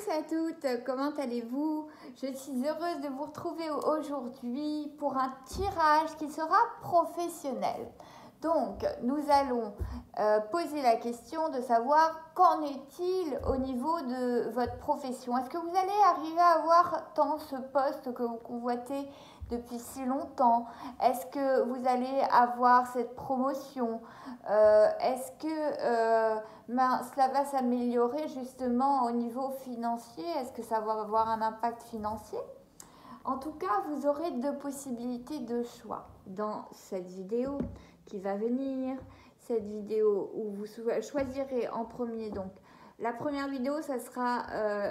tous et à toutes, comment allez-vous? Je suis heureuse de vous retrouver aujourd'hui pour un tirage qui sera professionnel. Donc, nous allons poser la question de savoir qu'en est-il au niveau de votre profession. Est-ce que vous allez arriver à avoir tant ce poste que vous convoitez depuis si longtemps? Est-ce que vous allez avoir cette promotion? Est-ce que cela va s'améliorer justement au niveau financier? Est-ce que ça va avoir un impact financier? En tout cas, vous aurez deux possibilités de choix dans cette vidéo qui va venir. Cette vidéo où vous choisirez en premier, donc la première vidéo, ça sera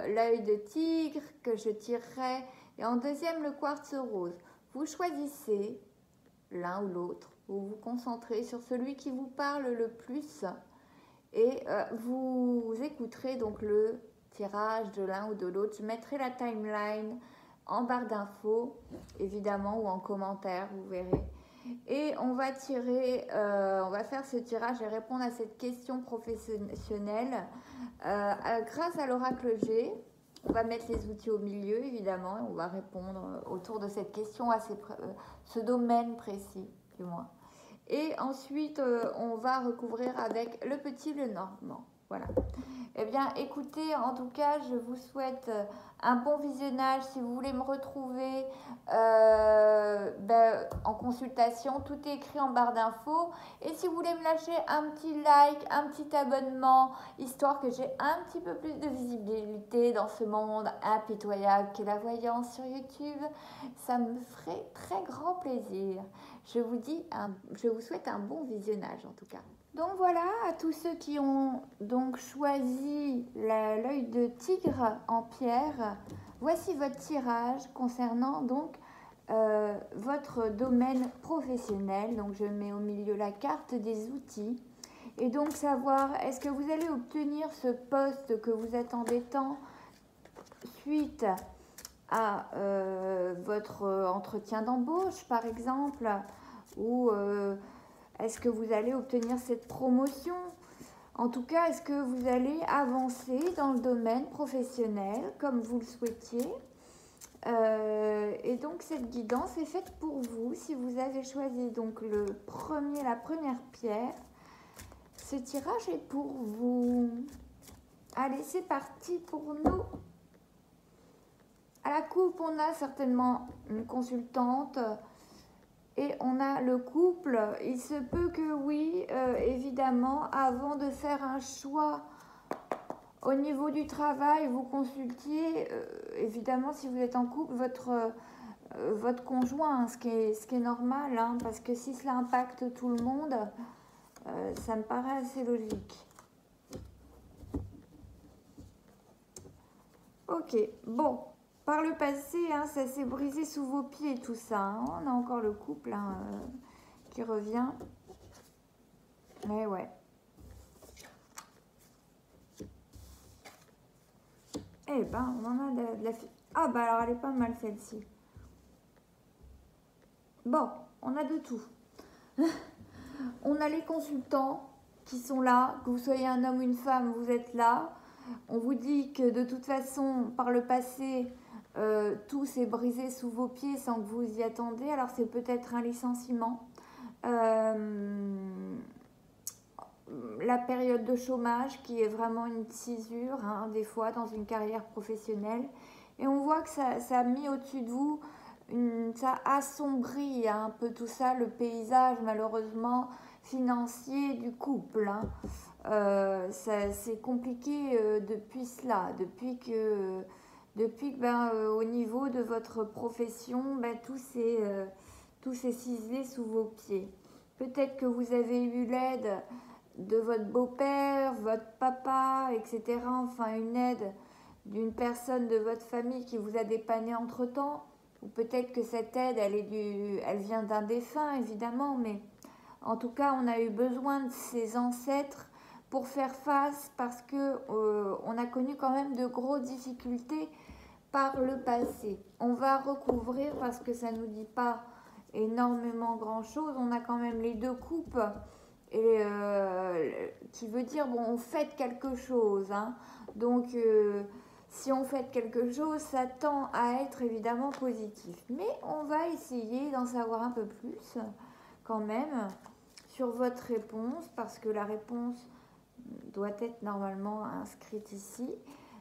l'œil de tigre que je tirerai, et en deuxième, le quartz rose. Vous choisissez l'un ou l'autre, vous vous concentrez sur celui qui vous parle le plus et vous écouterez donc le tirage de l'un ou de l'autre. Je mettrai la timeline en barre d'infos, évidemment, ou en commentaire, vous verrez. Et on va tirer, on va faire ce tirage et répondre à cette question professionnelle grâce à l'oracle G. On va mettre les outils au milieu, évidemment, et on va répondre autour de cette question à ce domaine précis, du moins. Et ensuite, on va recouvrir avec le petit Lenormand. Voilà. Eh bien, écoutez, en tout cas, je vous souhaite un bon visionnage. Si vous voulez me retrouver en consultation, tout est écrit en barre d'infos. Et si vous voulez me lâcher un petit like, un petit abonnement, histoire que j'ai un petit peu plus de visibilité dans ce monde impitoyable qu'est la voyance sur YouTube, ça me ferait très grand plaisir. Je vous souhaite un bon visionnage en tout cas. Donc voilà, à tous ceux qui ont donc choisi l'œil de tigre en pierre, voici votre tirage concernant donc votre domaine professionnel. Donc je mets au milieu la carte des outils. Et donc savoir, est-ce que vous allez obtenir ce poste que vous attendez tant suite à votre entretien d'embauche par exemple, ou est-ce que vous allez obtenir cette promotion? En tout cas, est-ce que vous allez avancer dans le domaine professionnel comme vous le souhaitiez? Et donc cette guidance est faite pour vous si vous avez choisi donc la première pierre. Ce tirage est pour vous. Allez, c'est parti pour nous. À la coupe, on a certainement une consultante. Et on a le couple. Il se peut que oui, évidemment, avant de faire un choix au niveau du travail, vous consultiez, évidemment, si vous êtes en couple, votre conjoint, ce qui est normal, hein, parce que si cela impacte tout le monde, ça me paraît assez logique. Ok, bon. Par le passé, hein, ça s'est brisé sous vos pieds tout ça. Hein. On a encore le couple hein, qui revient. Mais ouais. Eh ben, on en a de la... Ah bah alors elle est pas mal celle-ci. Bon, on a de tout. On a les consultants qui sont là. Que vous soyez un homme ou une femme, vous êtes là. On vous dit que de toute façon, par le passé... tout s'est brisé sous vos pieds sans que vous y attendiez. Alors c'est peut-être un licenciement, la période de chômage qui est vraiment une cisure hein, des fois dans une carrière professionnelle, et on voit que ça a mis au-dessus de vous, ça assombrit hein, un peu tout ça, le paysage malheureusement financier du couple hein. C'est compliqué depuis cela, depuis que au niveau de votre profession, tout s'est ciselé sous vos pieds. Peut-être que vous avez eu l'aide de votre beau-père, votre papa, etc. Enfin, une aide d'une personne de votre famille qui vous a dépanné entre-temps. Ou peut-être que cette aide, elle vient d'un défunt, évidemment. Mais en tout cas, on a eu besoin de ses ancêtres pour faire face parce qu'on a connu quand même de grosses difficultés par le passé. On va recouvrir parce que ça ne nous dit pas énormément grand chose. On a quand même les deux coupes et qui veut dire bon, on fête quelque chose hein. Donc si on fait quelque chose, ça tend à être évidemment positif. Mais on va essayer d'en savoir un peu plus quand même sur votre réponse, parce que la réponse doit être normalement inscrite ici.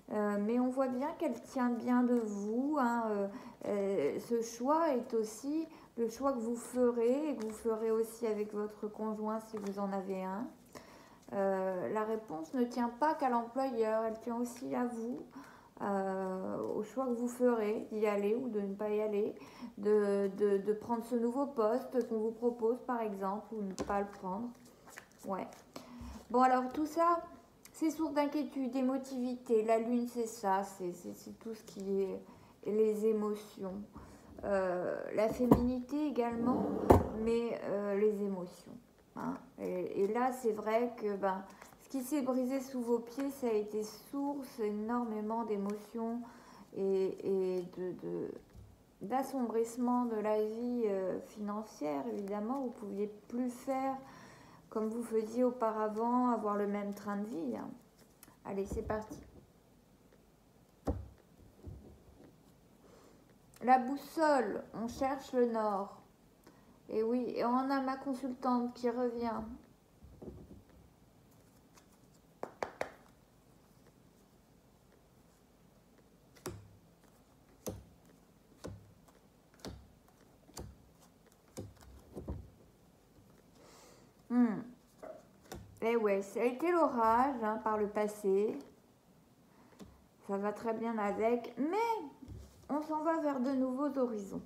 Mais on voit bien qu'elle tient bien de vous. Ce choix est aussi le choix que vous ferez, et que vous ferez aussi avec votre conjoint si vous en avez un. La réponse ne tient pas qu'à l'employeur, elle tient aussi à vous, au choix que vous ferez d'y aller ou de ne pas y aller, de prendre ce nouveau poste qu'on vous propose par exemple, ou ne pas le prendre. Ouais. Bon, alors tout ça, c'est source d'inquiétude, d'émotivité. La lune, c'est ça, c'est tout ce qui est les émotions. La féminité également, mais les émotions. Hein. Et là, c'est vrai que ce qui s'est brisé sous vos pieds, ça a été source énormément d'émotions et d'assombrissement de la vie financière, évidemment. Vous ne pouviez plus faire comme vous faisiez auparavant, avoir le même train de vie. Hein. Allez, c'est parti. La boussole, on cherche le nord. Et oui, et on a ma consultante qui revient. Et ouais, ça a été l'orage par le passé. Ça va très bien avec, mais on s'en va vers de nouveaux horizons.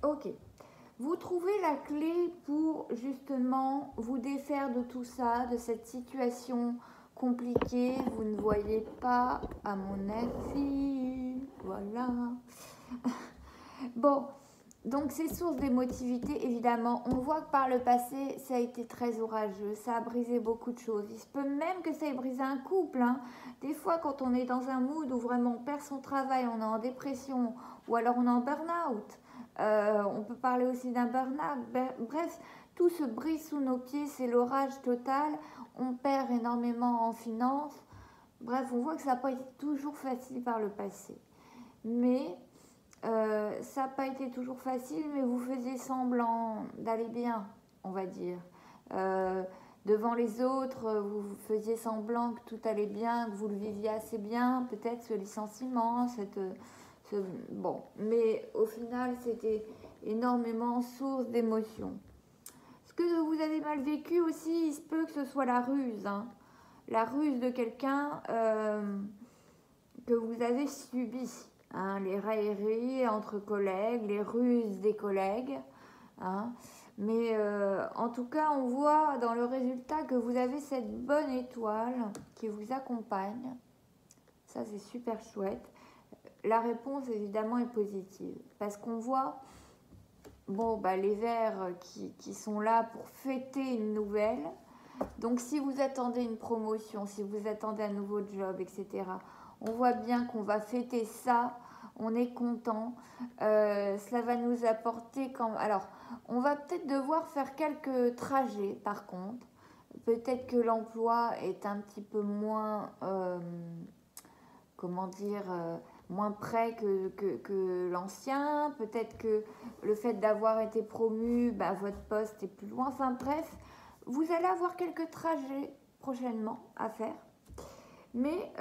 Ok. Vous trouvez la clé pour justement vous défaire de tout ça, de cette situation compliquée. Vous ne voyez pas, à mon avis. Voilà. Bon, donc ces sources d'émotivité, évidemment, on voit que par le passé, ça a été très orageux, ça a brisé beaucoup de choses. Il se peut même que ça ait brisé un couple. Hein. Des fois, quand on est dans un mood où vraiment on perd son travail, on est en dépression, ou alors on est en burn-out, on peut parler aussi d'un burn-out. Bref, tout se brise sous nos pieds, c'est l'orage total. On perd énormément en finances. Bref, on voit que ça n'a pas été toujours facile par le passé. Mais ça n'a pas été toujours facile, mais vous faisiez semblant d'aller bien, on va dire. Devant les autres, vous faisiez semblant que tout allait bien, que vous le viviez assez bien, peut-être ce licenciement, bon. Mais au final, c'était énormément source d'émotions. Ce que vous avez mal vécu aussi, il se peut que ce soit la ruse. Hein. La ruse de quelqu'un que vous avez subi. Hein, les railleries entre collègues, les ruses des collègues. Hein. Mais en tout cas, on voit dans le résultat que vous avez cette bonne étoile qui vous accompagne. Ça, c'est super chouette. La réponse, évidemment, est positive. Parce qu'on voit les vers qui sont là pour fêter une nouvelle. Donc, si vous attendez une promotion, si vous attendez un nouveau job, etc., on voit bien qu'on va fêter ça. On est content. Cela va nous apporter quand... Alors, on va peut-être devoir faire quelques trajets, par contre. Peut-être que l'emploi est un petit peu moins... moins près que l'ancien. Peut-être que le fait d'avoir été promu, votre poste est plus loin. Enfin, bref, vous allez avoir quelques trajets prochainement à faire. Mais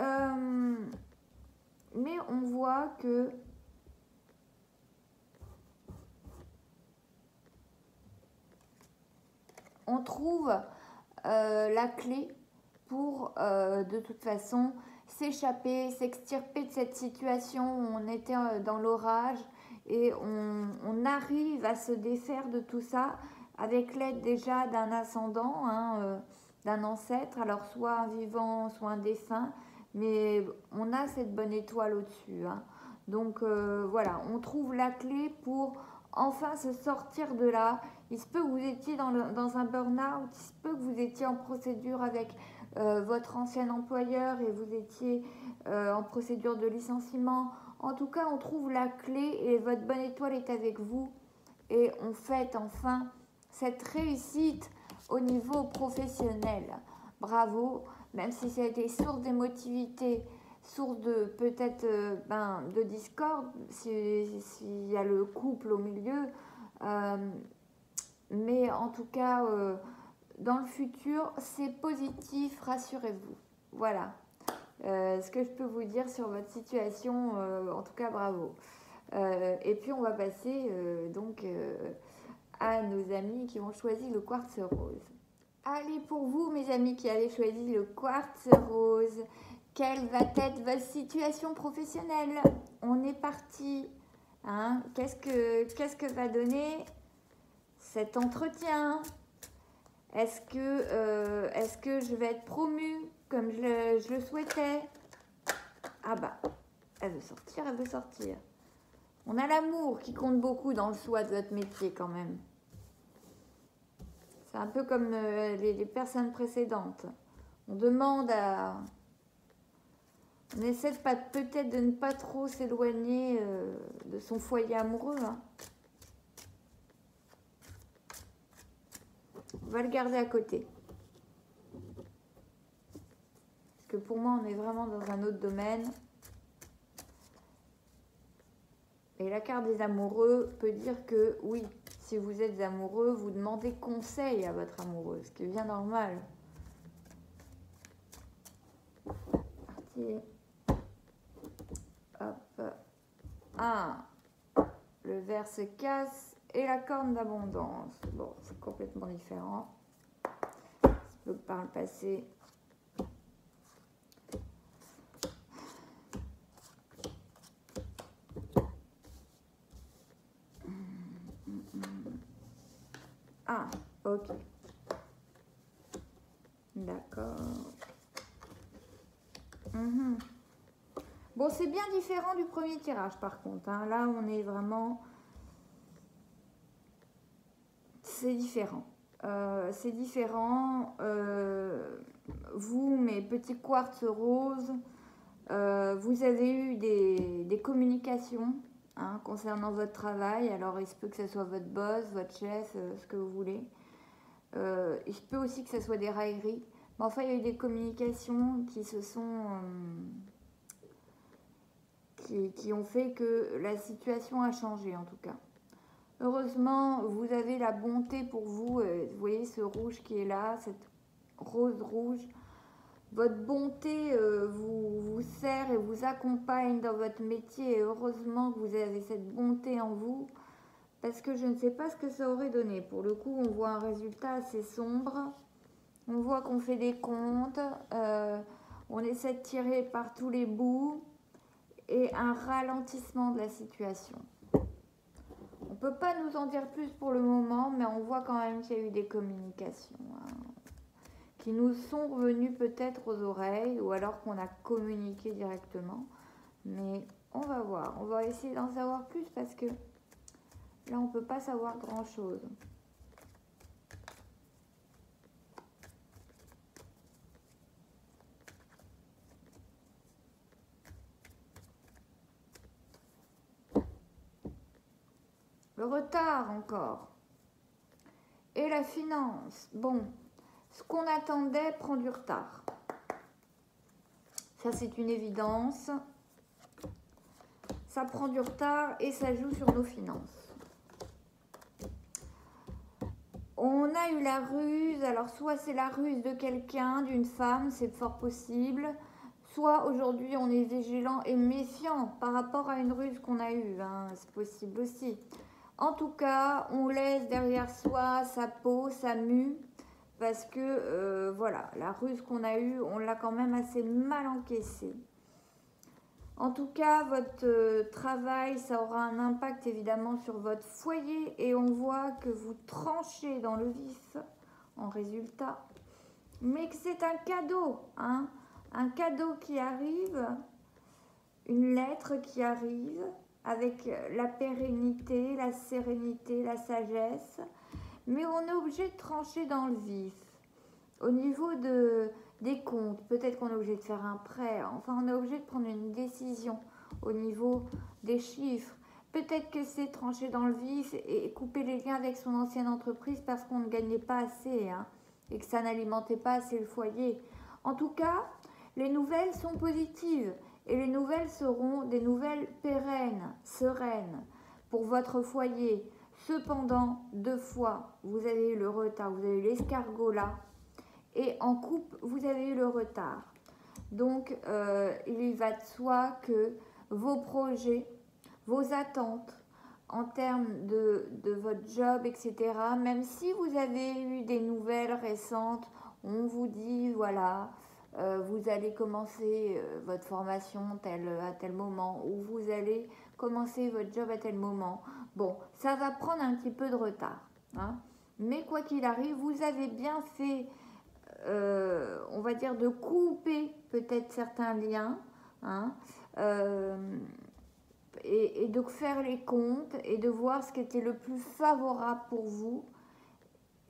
on voit que on trouve la clé pour, de toute façon, s'échapper, s'extirper de cette situation où on était dans l'orage et on arrive à se défaire de tout ça avec l'aide déjà d'un ascendant, d'un ancêtre, alors soit un vivant, soit un défunt, mais on a cette bonne étoile au-dessus. Hein. Donc voilà, on trouve la clé pour enfin se sortir de là. Il se peut que vous étiez dans un burn-out, il se peut que vous étiez en procédure avec votre ancien employeur et vous étiez en procédure de licenciement. En tout cas, on trouve la clé et votre bonne étoile est avec vous et on fête enfin cette réussite au niveau professionnel. Bravo, même si ça a été source d'émotivité, source de peut-être de discorde, s'il y a le couple au milieu. Mais en tout cas, dans le futur, c'est positif, rassurez-vous. Voilà ce que je peux vous dire sur votre situation. En tout cas, bravo. Et puis, on va passer à nos amis qui ont choisi le quartz rose. Allez, pour vous, mes amis qui avez choisi le quartz rose, quelle va être votre situation professionnelle? On est parti. Hein? Qu'est-ce que va donner cet entretien? Est-ce que je vais être promue comme je le souhaitais? Ah bah, elle veut sortir, elle veut sortir. On a l'amour qui compte beaucoup dans le choix de votre métier quand même. C'est un peu comme les personnes précédentes. On demande à... On essaie peut-être de ne pas trop s'éloigner de son foyer amoureux. Hein. On va le garder à côté. Parce que pour moi, on est vraiment dans un autre domaine. Et la carte des amoureux peut dire que oui, si vous êtes amoureux, vous demandez conseil à votre amoureux, ce qui est bien normal. Parti. Hop. Ah, le verre se casse et la corne d'abondance. Bon, c'est complètement différent. Ça peut par le passé. Ah, ok. D'accord. Bon, c'est bien différent du premier tirage par contre. Hein. Là, on est vraiment... C'est différent. C'est différent. Vous, mes petits quartz roses, vous avez eu des communications concernant votre travail. Alors, il se peut que ce soit votre boss, votre chef, ce que vous voulez. Il se peut aussi que ce soit des railleries. Mais enfin, il y a eu des communications qui se sont... qui ont fait que la situation a changé en tout cas. Heureusement, vous avez la bonté pour vous. Vous voyez ce rouge qui est là, cette rose rouge. Votre bonté vous sert et vous accompagne dans votre métier. Et heureusement que vous avez cette bonté en vous. Parce que je ne sais pas ce que ça aurait donné. Pour le coup, on voit un résultat assez sombre. On voit qu'on fait des comptes. On essaie de tirer par tous les bouts. Et un ralentissement de la situation. On ne peut pas nous en dire plus pour le moment, mais on voit quand même qu'il y a eu des communications qui nous sont revenues peut-être aux oreilles ou alors qu'on a communiqué directement. Mais on va voir, on va essayer d'en savoir plus parce que là on ne peut pas savoir grand-chose. Le retard encore. Et la finance. Bon, ce qu'on attendait prend du retard. Ça, c'est une évidence. Ça prend du retard et ça joue sur nos finances. On a eu la ruse. Alors, soit c'est la ruse de quelqu'un, d'une femme, c'est fort possible. Soit aujourd'hui, on est vigilant et méfiant par rapport à une ruse qu'on a eue. C'est possible aussi. En tout cas, on laisse derrière soi sa peau, sa mue, parce que voilà, la ruse qu'on a eue, on l'a quand même assez mal encaissée. En tout cas, votre travail, ça aura un impact évidemment sur votre foyer et on voit que vous tranchez dans le vif en résultat, mais que c'est un cadeau, un cadeau qui arrive, une lettre qui arrive, avec la pérennité, la sérénité, la sagesse. Mais on est obligé de trancher dans le vif. Au niveau des comptes, peut-être qu'on est obligé de faire un prêt. Enfin, on est obligé de prendre une décision au niveau des chiffres. Peut-être que c'est trancher dans le vif et couper les liens avec son ancienne entreprise parce qu'on ne gagnait pas assez et que ça n'alimentait pas assez le foyer. En tout cas, les nouvelles sont positives et les nouvelles seront des nouvelles pérennes, sereines pour votre foyer. Cependant, 2 fois, vous avez eu le retard, vous avez eu l'escargot là, et en couple, vous avez eu le retard. Donc, il va de soi que vos projets, vos attentes en termes de votre job, etc., même si vous avez eu des nouvelles récentes, on vous dit, voilà, vous allez commencer votre formation à tel moment, ou vous allez commencer votre job à tel moment. Bon, ça va prendre un petit peu de retard, hein. Mais quoi qu'il arrive, vous avez bien fait, on va dire, de couper peut-être certains liens, hein, et de faire les comptes et de voir ce qui était le plus favorable pour vous.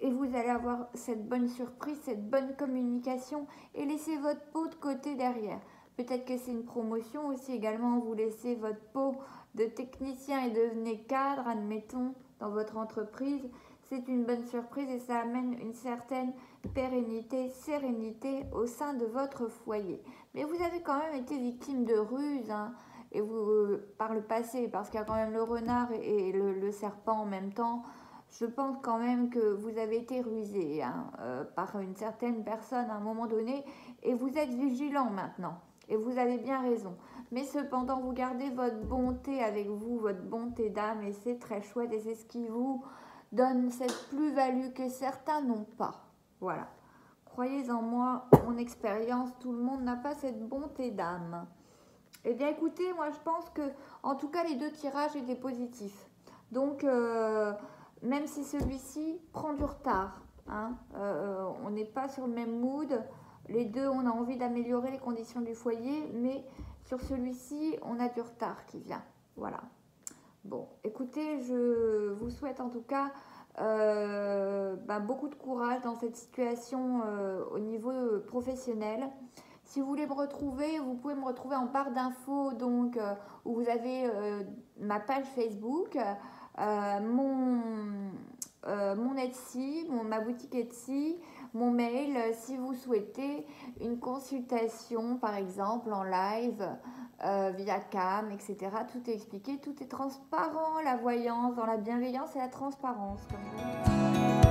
Et vous allez avoir cette bonne surprise, cette bonne communication et laissez votre peau de côté derrière. Peut-être que c'est une promotion aussi également, vous laissez votre peau de technicien et devenez cadre, admettons, dans votre entreprise. C'est une bonne surprise et ça amène une certaine pérennité, sérénité au sein de votre foyer. Mais vous avez quand même été victime de ruses, hein, et vous, par le passé, parce qu'il y a quand même le renard et le serpent en même temps. Je pense quand même que vous avez été rusé, hein, par une certaine personne à un moment donné et vous êtes vigilant maintenant et vous avez bien raison. Mais cependant, vous gardez votre bonté avec vous, votre bonté d'âme et c'est très chouette et c'est ce qui vous donne cette plus-value que certains n'ont pas. Voilà. Croyez en moi, mon expérience, tout le monde n'a pas cette bonté d'âme. Eh bien écoutez, moi je pense que en tout cas les 2 tirages étaient positifs. Donc même si celui-ci prend du retard, hein, on n'est pas sur le même mood. Les 2, on a envie d'améliorer les conditions du foyer, mais sur celui-ci, on a du retard qui vient. Voilà. Bon, écoutez, je vous souhaite en tout cas beaucoup de courage dans cette situation au niveau professionnel. Si vous voulez me retrouver, vous pouvez me retrouver en barre d'infos, donc où vous avez ma page Facebook, mon Etsy, ma boutique Etsy, mon mail, si vous souhaitez une consultation par exemple en live via cam, etc. Tout est expliqué, tout est transparent, la voyance, dans la bienveillance et la transparence. Comme